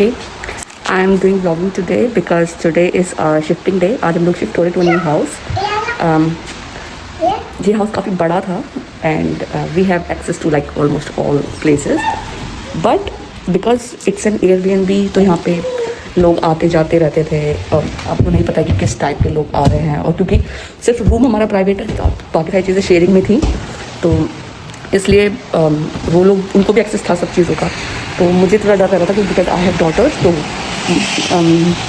Okay, I am doing vlogging today because today is our shifting day. आज हम लोग shift हो रहे टू न्यू हाउस. ये हाउस काफ़ी बड़ा था and we have access to like almost all places, but because it's an Airbnb तो यहाँ पे लोग आते जाते रहते थे. आपको नहीं पता कि किस टाइप के लोग आ रहे हैं, और क्योंकि सिर्फ रूम हमारा प्राइवेट है, बाकी सारी चीज़ें शेयरिंग में थी, तो इसलिए वो लोग, उनको भी एक्सेस था सब चीज़ों का. तो मुझे थोड़ा डर रहा था कि बिकॉज आई हैव डॉटर्स, तो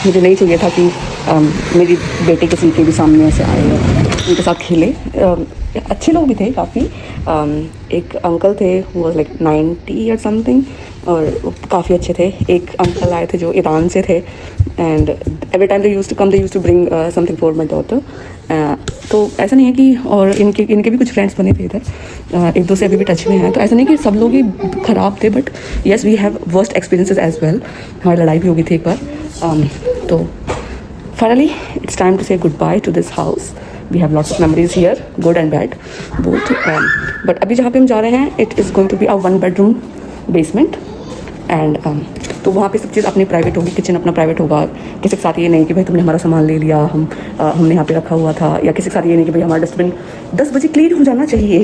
मुझे नहीं चाहिए था कि मेरी बेटे किसी के भी सामने ऐसे आए और उनके साथ खेले. अच्छे लोग भी थे काफ़ी. एक अंकल थे वो वाज लाइक 90 और समथिंग, और काफ़ी अच्छे थे. एक अंकल आए थे जो ईरान से थे, and every time they used to bring something for my daughter. तो ऐसा नहीं है कि, और इनके भी कुछ फ्रेंड्स बने थे इधर, एक दो से अभी भी टच में हैं. तो ऐसा नहीं कि सब लोग ही ख़राब थे, but yes we have worst experiences as well. हमारी लड़ाई भी हो गई थी एक बार. तो finally it's time to say good bye to this house. We have lots of memories here, good and bad both. But अभी जहाँ पे हम जा रहे हैं, it is going to be a 1 bedroom basement, and तो वहाँ पे सब चीज़ अपनी प्राइवेट होगी. किचन अपना प्राइवेट होगा. किसी के साथ ये नहीं कि भाई तुमने हमारा सामान ले लिया, हमने यहाँ पे रखा हुआ था, या किसी के साथ ये नहीं कि भाई हमारा डस्टबिन 10 बजे क्लीन हो जाना चाहिए.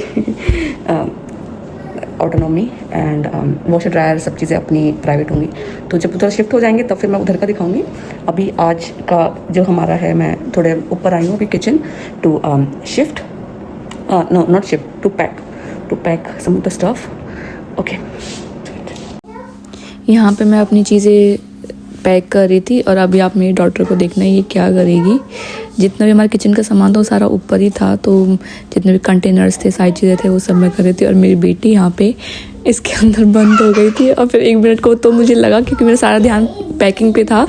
ऑटोनॉमी एंड वॉशर ड्रायर सब चीज़ें अपनी प्राइवेट होंगी. तो जब उधर शिफ्ट हो जाएंगे तब फिर मैं उधर का दिखाऊंगी. अभी आज का जो हमारा है, मैं थोड़े ऊपर आई हूँ अभी kitchen to shift, no not shift, to pack some of the stuff. Okay, यहाँ पे मैं अपनी चीज़ें पैक कर रही थी, और अभी आप मेरी डॉटर को देखना ये क्या करेगी. जितना भी हमारे किचन का सामान था वो सारा ऊपर ही था, तो जितने भी कंटेनर्स थे, सारी चीज़ें थे, वो सब मैं कर रही थी. और मेरी बेटी यहाँ पे इसके अंदर बंद हो गई थी. और फिर 1 मिनट को तो मुझे लगा, क्योंकि मेरा सारा ध्यान पैकिंग पे था,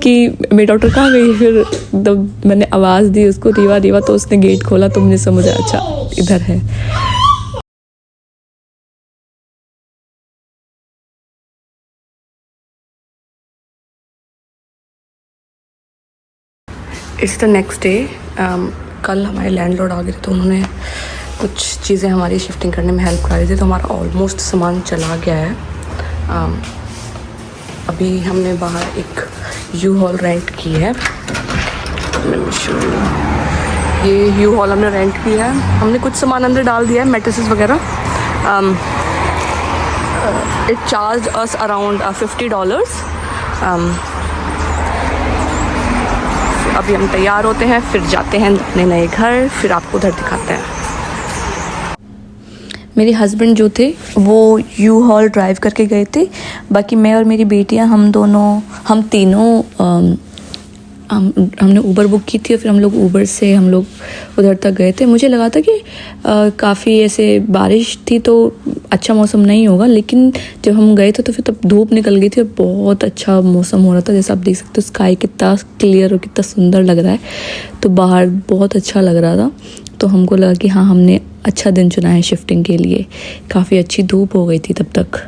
कि मेरी डॉटर कहाँ गई. फिर जब मैंने आवाज़ दी उसको, रीवा रीवा, तो उसने गेट खोला, तो मुझे समझ आया अच्छा इधर है. It's the next day. कल हमारे लैंडलॉर्ड आ गए थे, तो उन्होंने कुछ चीज़ें हमारी शिफ्टिंग करने में हेल्प करी थी, तो हमारा ऑलमोस्ट सामान चला गया है. अभी हमने बाहर एक U-Haul रेंट की है. ये U-Haul हमने रेंट की है. हमने कुछ सामान अंदर डाल दिया है, मैट्रेसेस वगैरह. It charge us around $50. अभी हम तैयार होते हैं, फिर जाते हैं अपने नए घर, फिर आपको उधर दिखाते हैं. मेरे हस्बैंड जो थे वो U-Haul ड्राइव करके गए थे. बाकी मैं और मेरी बेटियां, हम तीनों हमने ऊबर बुक की थी, और फिर हम लोग ऊबर से हम लोग उधर तक गए थे. मुझे लगा था कि काफ़ी ऐसे बारिश थी तो अच्छा मौसम नहीं होगा, लेकिन जब हम गए थे तो फिर तब धूप निकल गई थी और बहुत अच्छा मौसम हो रहा था. जैसा आप देख सकते हो, स्काई कितना क्लियर और कितना सुंदर लग रहा है. तो बाहर बहुत अच्छा लग रहा था. तो हमको लगा कि हाँ, हमने अच्छा दिन चुना है शिफ्टिंग के लिए. काफ़ी अच्छी धूप हो गई थी तब तक.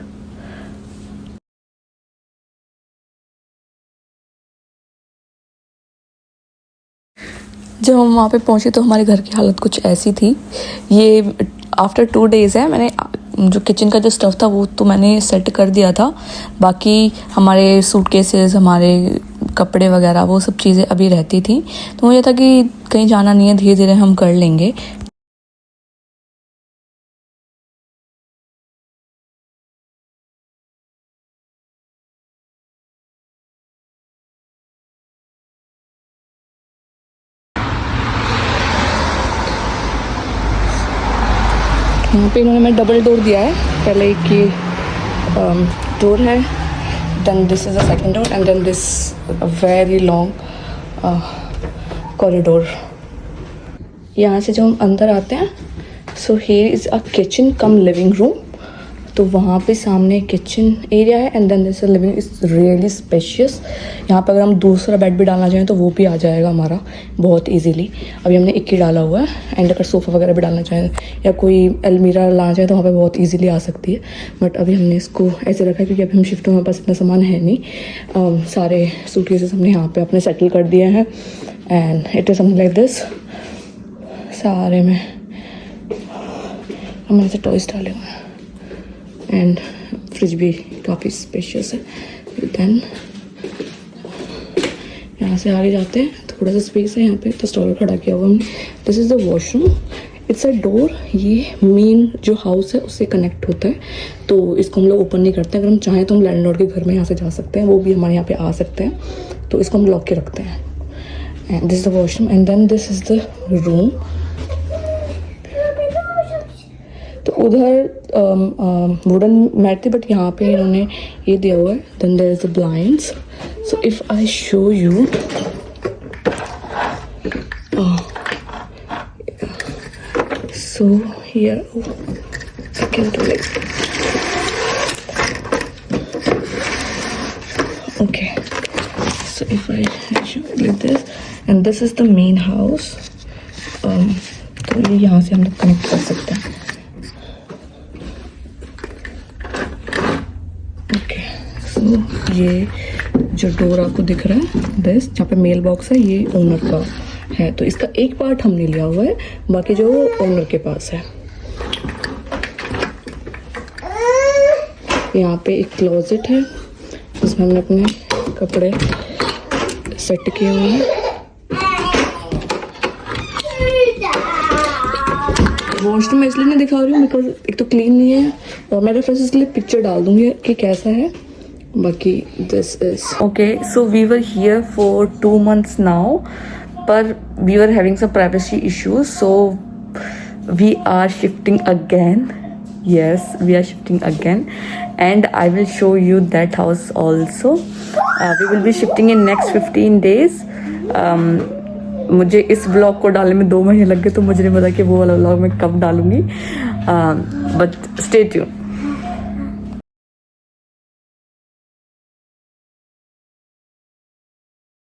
जब हम वहाँ पे पहुँचे तो हमारे घर की हालत कुछ ऐसी थी. ये आफ्टर 2 days है. मैंने जो किचन का जो स्टफ़ था वो तो मैंने सेट कर दिया था. बाकी हमारे सूटकेसेस, हमारे कपड़े वगैरह, वो सब चीज़ें अभी रहती थी. तो मुझे था कि कहीं जाना नहीं है, धीरे धीरे हम कर लेंगे. यहाँ पे इन्होंने मैं डबल डोर दिया है. पहले एक ये डोर है, then this is a second door, and then this a very long corridor. यहाँ से जो हम अंदर आते हैं, so here is a kitchen cum living room. तो वहाँ पे सामने किचन एरिया है, and then this living is really spacious. यहाँ पर अगर हम दूसरा बेड भी डालना चाहें तो वो भी आ जाएगा हमारा बहुत इजीली. अभी हमने एक ही डाला हुआ है, एंड अगर सोफ़ा वगैरह भी डालना चाहें या कोई अलमीरा लाना चाहें तो वहाँ पे बहुत इजीली आ सकती है. बट अभी हमने इसको ऐसे रखा है क्योंकि अभी हम शिफ्ट में, हमारे पास इतना सामान है नहीं. सारे सूटकेसेस हमने यहाँ पर अपने सेटल कर दिए हैं, and it is something like this. सारे में हमने ऐसे टॉयज डाले हुए हैं, एंड फ्रिज भी काफ़ी स्पेशियस है. देन यहाँ से आगे जाते हैं, थोड़ा सा स्पेस है यहाँ पे, तो स्टॉल खड़ा किया हुआ हमने। This is the washroom, it's a door. ये मेन जो हाउस है उससे कनेक्ट होता है, तो इसको हम लोग ओपन नहीं करते हैं। अगर हम चाहें तो हम लैंडलॉर्ड के घर में यहाँ से जा सकते हैं, वो भी हमारे यहाँ पे आ सकते हैं, तो इसको हम लॉक के रखते हैं। And this is the washroom and then this is the room. तो उधर वुडन मैट थी, बट यहाँ पे इन्होंने ये दिया हुआ है। Then there is the blinds. So if I show you, so here I can do like, okay, so if I show it like this, and this is the main house, तो ये यहाँ से हम लोग कनेक्ट कर सकते हैं। Okay, सो ये जो डोर आपको दिख रहा है, दिस जहाँ पे मेल बॉक्स है, ये ओनर का है, तो इसका एक पार्ट हमने लिया हुआ है, बाकी जो ओनर के पास है। यहाँ पे एक क्लोजेट है, जिसमें हमने अपने कपड़े सेट किए हुए हैं। वॉशरूम मैं इसलिए नहीं दिखा रही हूँ बिकॉज एक तो क्लीन नहीं है, और मैं रेफरेंसेस के लिए पिक्चर डाल दूंगी कि कैसा है। बाकी this is okay. So we were here for 2 months now, पर we were having some privacy issues, so we are shifting again. Yes, we are shifting again, and I will show you that house also. We will be shifting in next 15 days. मुझे इस blog को डालने में 2 महीने लग गए, तो मुझे नहीं पता कि वो वाला ब्लॉग मैं कब डालूंगी, बट स्टे ट्यून।